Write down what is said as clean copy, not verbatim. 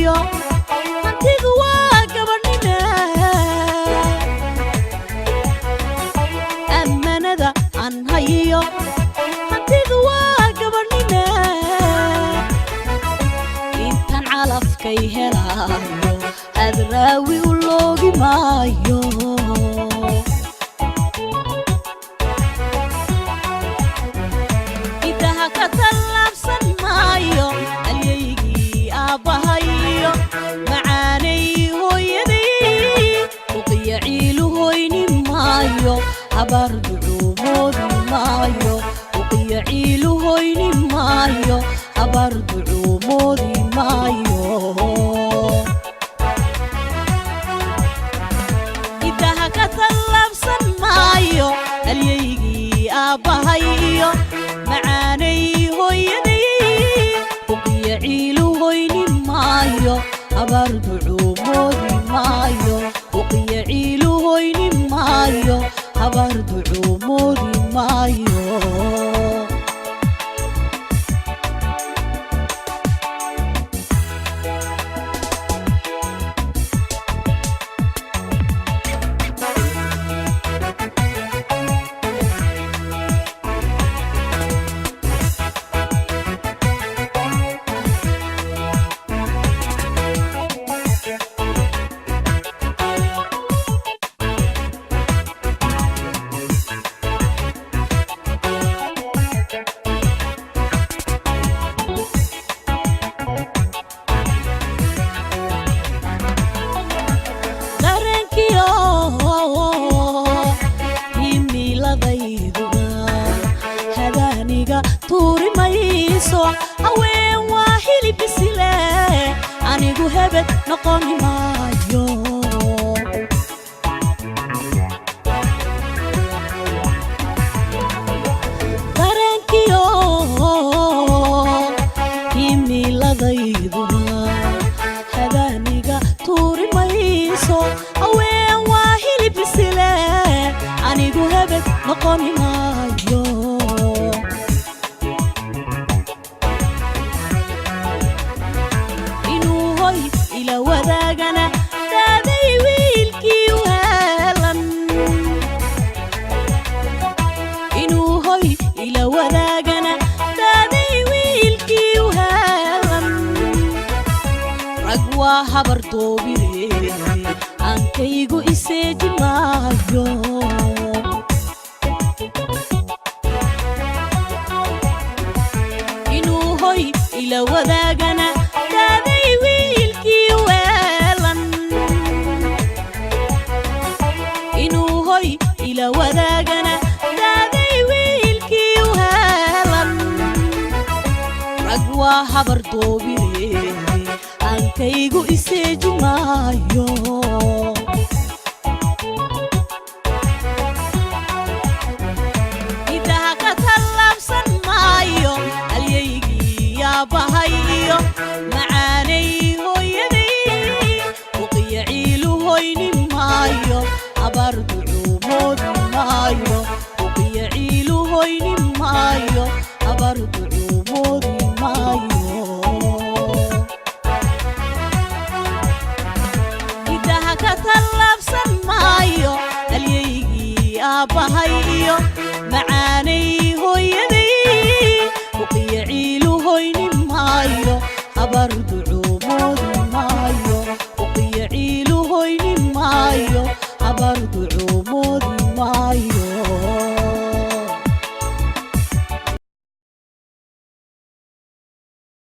iyo hantidu waa gabadhnina ammaanada aan hayo hantidu waa gabadhnina intaan calafkay helaayo adraawi u loogi maayo idaha ka tallaabsan maayo alyaygi aabahayo macaanay hooyadii uqiya ciilu hoyni maayo habar ducuumoodi maayo uqiya ciilu hoyni maayo habar ducuumoodi maayo idaha ka tallaabsan maayo alyaygi aabahayo macaanay hooyadii uqiya ciilu hoyni maayo habar ducuumoodi maayo uqiya ciilu hoyni maayo habar ducuumoodi maayo tuuri mayso haween waa hilib bisile anigu hebed noqon maayo dareenkiyo himiladayduba hadaaniga tuuri mayso haween waa hilib bisile anigu hebed noqon maayo ila wadaagana daaday wiilkii u helan inuu hoy ila wadaagana daaday wiilkii u helan rag waa habar doobire aankaygu iseeji maayo inuu hoy ila wadaagana daaday wiilkii u helan inuu hoy ila wadaagana daaday wiilkii u helan rag waa habar doobire aankaygu iseeji maayo idaha ka tallaabsan maayo alyaygi aabahayo macaanay hooyadii uqiya ciilu hoyni maayo habar ducuumoodi maayo uqiya ciilu hoyni maayo habar ducuumoodi maayo idaha ka tallaabsan maayo alyaygi aabahayo macaanay